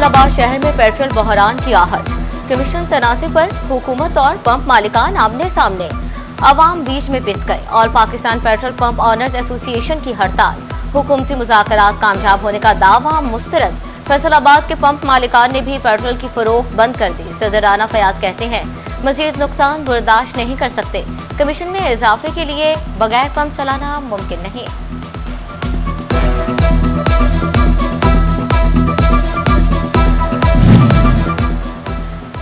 फैसलाबाद शहर में पेट्रोल बहरान की आहट। कमीशन तनाज़े पर हुकूमत और पंप मालिकान आमने सामने। अवाम बीच में पिस गए। और Pakistan petrol pump owners association की हड़ताल। हुकूमती मुज़ाकरात कामयाब होने का दावा मुस्तरद। फैसलाबाद के पंप मालिकान ने भी पेट्रोल की फरोख्त बंद कर दी। सदर राना फयाज कहते हैं मजीद नुकसान बर्दाश्त नहीं कर सकते। कमीशन में इजाफे के लिए बगैर पंप चलाना मुमकिन नहीं।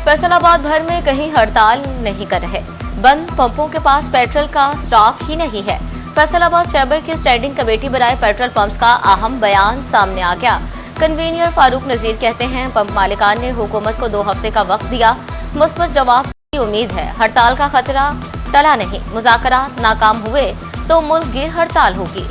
फैसलाबाद भर में कहीं हड़ताल नहीं कर रहे। बंद पंपों के पास पेट्रोल का स्टॉक ही नहीं है। फैसलाबाद चैम्बर की स्टैंडिंग कमेटी बनाए पेट्रोल पंप्स का अहम बयान सामने आ गया। कन्वीनियर फारूक नजीर कहते हैं पंप मालिकान ने हुकूमत को 2 हफ्ते का वक्त दिया। मुस्बत जवाब की उम्मीद है। हड़ताल का खतरा टला नहीं। मुज़ाकरात नाकाम हुए तो मुल्क गिर हड़ताल होगी।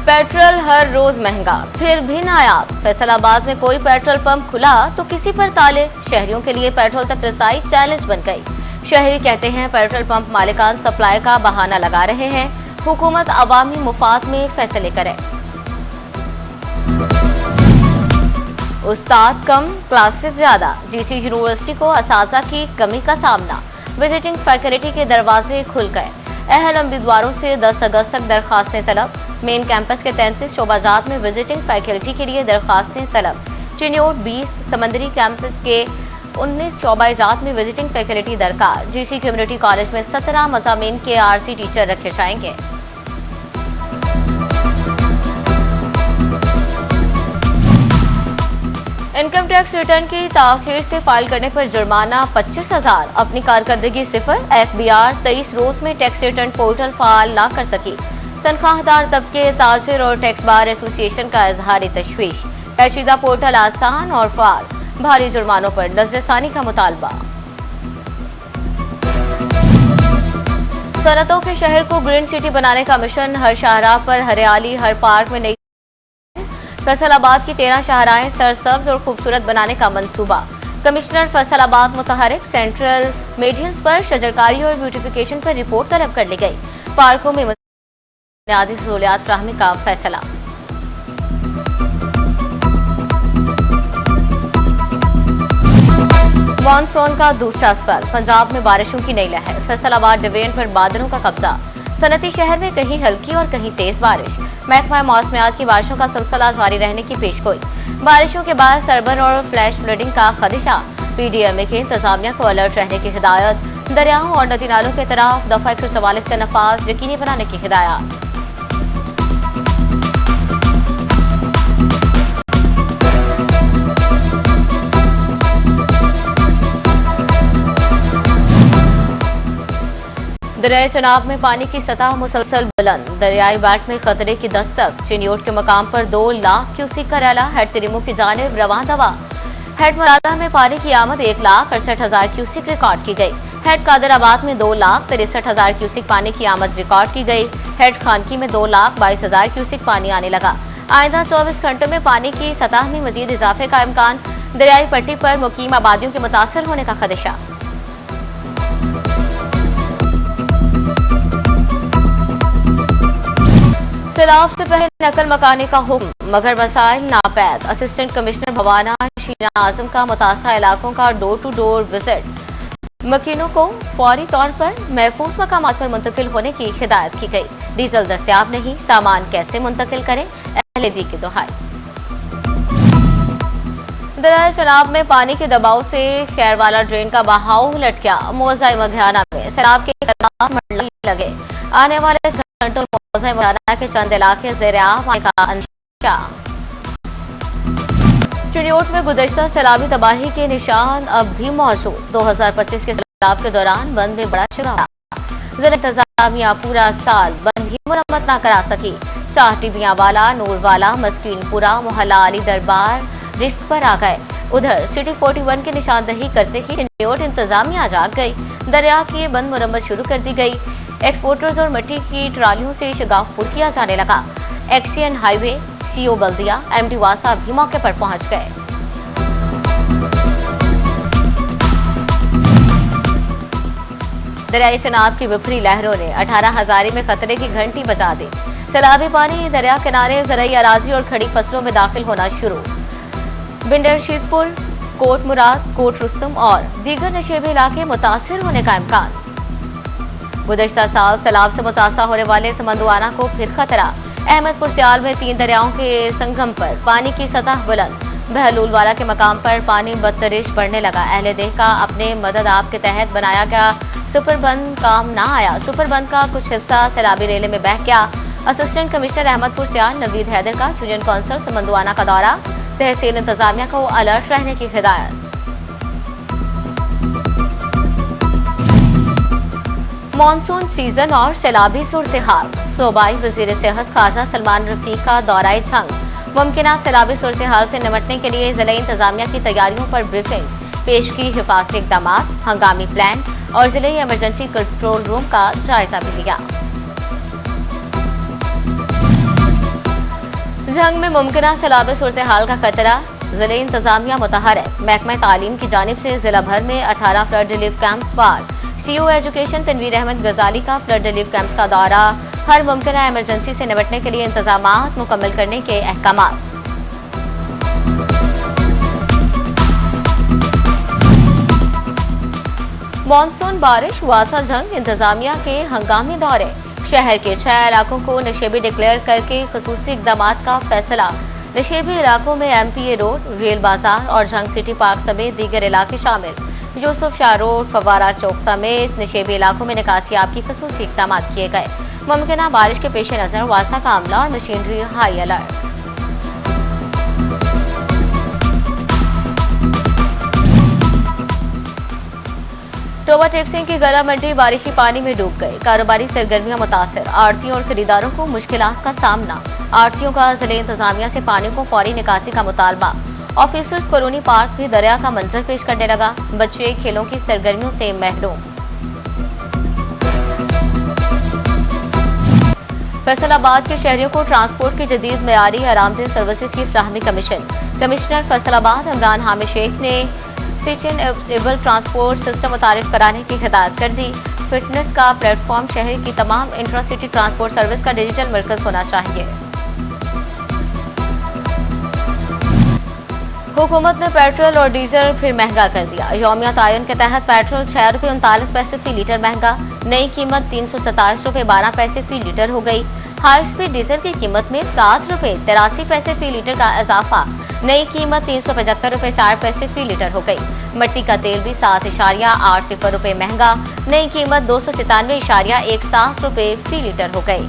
पेट्रोल हर रोज महंगा, फिर भी नायाब। फैसलाबाद में कोई पेट्रोल पंप खुला तो किसी पर ताले। शहरियों के लिए पेट्रोल तक रसाई चैलेंज बन गई। शहरी कहते हैं पेट्रोल पंप मालिकान सप्लाई का बहाना लगा रहे हैं। हुकूमत अवामी मुफाद में फैसले करे। उस्ताद कम, क्लासेस ज्यादा। डीसी यूनिवर्सिटी को असातिज़ा की कमी का सामना। विजिटिंग फैकल्टी के दरवाजे खुल गए। अहल उम्मीदवारों से 10 अगस्त तक दरखास्तें तलब। मेन कैंपस के 33 शोबाजात में विजिटिंग फैकल्टी के लिए दरखास्तें तलब। चिन्योट 20, समंदरी कैंपस के 19 शोबाजात में विजिटिंग फैकल्टी दरकार। जीसी कम्युनिटी कॉलेज में 17 मज़ामीन के आरसी टीचर रखे जाएंगे। इनकम टैक्स रिटर्न की ताखीर से फाइल करने पर जुर्माना 25,000। अपनी कारकर्दगी 0। FBI 23 रोज में टैक्स रिटर्न पोर्टल फाल ना कर सकी। तनख्वाहदार तबके, ताजिर और टैक्स बार एसोसिएशन का इजहार तशवीश। पेचीदा पोर्टल आसान और फाल। भारी जुर्मानों पर नजरसानी का मुतालबा। सनतों के शहर को ग्रीन सिटी बनाने का मिशन। हर शाहराह पर हरियाली, हर पार्क में नई। फैसलाबाद की 13 शाहराएं सरसब्ज और खूबसूरत बनाने का मंसूबा। कमिश्नर फैसलाबाद मुतहरिक। सेंट्रल मीडियम्स पर शजरकारी और ब्यूटिफिकेशन पर रिपोर्ट तलब कर ली गई। पार्कों में बुनियादी सहूलियात फराहमी का फैसला। मानसून का दूसरा स्पेल। पंजाब में बारिशों की नई लहर। फैसलाबाद डिवीजन पर बादलों का कब्जा। सनती शहर में कहीं हल्की और कहीं तेज बारिश। महकमा मौसमियात की बारिशों का सिलसिला जारी रहने की पेशगोई। बारिशों के बाद सरबन और फ्लैश फ्लडिंग का खदशा। PDMA के इंतजामिया को अलर्ट रहने की हिदायत। दरियाओं और नदी नालों के तरफ दफा 144 का नफाज यकीनी बनाने की हिदायत। दरियाई चनाब में पानी की सतह मुसलसल बुलंद। दरियाई बाट में खतरे की दस्तक। चिन्योट के मकाम पर 2 लाख क्यूसिक का रैला। हेड तिरिमू की जानिब रवां दवा। हेड मुरादा में पानी की आमद 1,68,000 क्यूसिक रिकॉर्ड की गई। हेड कादराबाद में 2,63,000 क्यूसिक पानी की आमद रिकॉर्ड की गई। हेड खानकी में 2,22,000 क्यूसिक पानी आने लगा। आइंदा 24 घंटों में पानी की सतह में मजीद इजाफे का इम्कान। दरियाई पट्टी पर मुकीम आबादियों के मुतासर होने का खदशा। सैलाब से पहले नकल मकाने का हुक्म मगर वसाइल नापैद। असिस्टेंट कमिश्नर भवाना शीना आजम का मुतासरा इलाकों का डोर टू डोर विजिट। मकीनों को फौरी तौर पर महफूज मकामात पर मुंतकिल होने की हिदायत की गई। डीजल दस्तयाब नहीं, सामान कैसे मुंतकिल करें, अहलेदी की दुहाई। दरियाए चनाब में पानी के दबाव से खैरवाला ड्रेन का बहाव लट गया। मौज़ा मघियाना में सैलाब के मंडला लगे। आने वाले घंटों में मौज़ा मघियाना के चंद इलाके ज़ेर-ए-आब आने का अंदेशा। चिन्योट में गुज़श्ता सैलाबी तबाही के निशान अब भी मौजूद। 2025 के सैलाब के दौरान बंद में बड़ा शिकार। ज़िला इंतजामिया पूरा साल बंद ही मुरम्मत न करा सकी। चाहटिबियावाला, नूरवाला, मस्कीनपुरा, मोहल्ला अली दरबार रिस्क पर आ गए। उधर सिटी 41 की निशानदही करते ही चिन्योट इंतजामिया जाग गई। दरिया की बंद मुरम्मत शुरू कर दी गई। एक्सपोर्टर्स और मिट्टी की ट्रालियों से शगाफपुर किया जाने लगा। एक्सियन हाईवे, CO बल्दिया, MD वासा भी मौके पर पहुंच गए। दरियाई चनाब की विपरी लहरों ने 18 हजारी में खतरे की घंटी बजा दी। सैलाबी पानी दरिया किनारे ज़राई अराजी और खड़ी फसलों में दाखिल होना शुरू। बिंडर शीतपुर, कोट मुराद, कोट रुस्तम और दीगर नशेबी इलाके मुतासिर होने का इम्कान। गुज़श्ता साल सैलाब से मुतासर होने वाले समंदुआना को फिर खतरा। अहमदपुर सियाल में 3 दरियाओं के संगम पर पानी की सतह बुलंद। बहलूलवाला के मकाम पर पानी बदतरिश बढ़ने लगा। अहले देह का अपने मदद आप के तहत बनाया गया सुपर बंद काम न आया। सुपर बंद का कुछ हिस्सा सैलाबी रेले में बह गया। असिस्टेंट कमिश्नर अहमदपुर सियाल नवीद हैदर का यूनियन कौंसिल समंदुआना का दौरा। तहसील इंतजामिया को अलर्ट रहने की हिदायत। मॉनसून सीजन और सैलाबी सूरत-ए-हाल। सूबाई वजीर सेहत ख्वाजा सलमान रफीक का दौराए जंग। मुमकिना सैलाबी सूरत-ए-हाल से निपटने के लिए जिला इंतजामिया की तैयारियों पर ब्रीफिंग। पेश की हिफाजती इकदाम, हंगामी प्लान और जिले इमरजेंसी कंट्रोल रूम का जायजा भी लिया। जंग में मुमकिना सैलाबी सूरत-ए-हाल का खतरा। जिले इंतजामिया मुतहरक। महकमा तालीम की जानिब से जिला भर में 18 फ्लड रिलीफ कैंप्स पार। सीओ एजुकेशन तनवीर अहमद गजाली का फ्लड रिलीफ कैंप्स का दौरा। हर मुमकिना इमरजेंसी से निपटने के लिए इंतजामात मुकम्मल करने के अहकामात। मॉनसून बारिश वासा जंग इंतजामिया के हंगामी दौरे। शहर के 6 इलाकों को नशेबी डिक्लेयर करके खसूसी इकदामात का फैसला। नशेबी इलाकों में एमपीए रोड, रेल बाजार और जंग सिटी पार्क समेत दीगर इलाके शामिल। यूसुफ शाह रोड, फवारा चौक समेत नशेबी इलाकों में निकासियाब की खसूसी इकदाम किए गए। मुमकिना बारिश के पेश नजर वासा का अमला और मशीनरी हाई अलर्ट। टोबा टेक्सिंग की गला मंडी बारिशी पानी में डूब गए। कारोबारी सरगर्मियां मुतासर। आड़तियों और खरीदारों को मुश्किलात का सामना। आड़तियों का जिले इंतजामिया से पानी को फौरी निकासी का मुतालबा। ऑफिसर्स कॉलोनी पार्क भी दरिया का मंजर पेश करने लगा। बच्चे खेलों की सरगर्मियों से महरूम। फैसलाबाद के शहरियों को ट्रांसपोर्ट की जदीद मेयारी आरामदेह सर्विसेज की फ्राहमी कमिश्नर फैसलाबाद इमरान हामिद शेख ने सिटी एबल ट्रांसपोर्ट सिस्टम मुतारिफ कराने की हिदायत कर दी। फिटनेस का प्लेटफॉर्म शहर की तमाम इंट्रा-सिटी ट्रांसपोर्ट सर्विस का डिजिटल मरकज होना चाहिए। हुकूमत ने पेट्रोल और डीजल फिर महंगा कर दिया। यौमिया तायन के तहत पेट्रोल 6 रुपये 39 पैसे फी लीटर महंगा। नई कीमत 327 रुपये 12 पैसे फी लीटर हो गई। हाई स्पीड डीजल की कीमत में 7 रुपये 83 पैसे फी लीटर का इजाफा। नई कीमत 375 रुपये 4 पैसे फी लीटर हो गई। मट्टी का तेल भी 7.80 रुपये महंगा। नई कीमत 297.17 रुपये फी लीटर हो गई।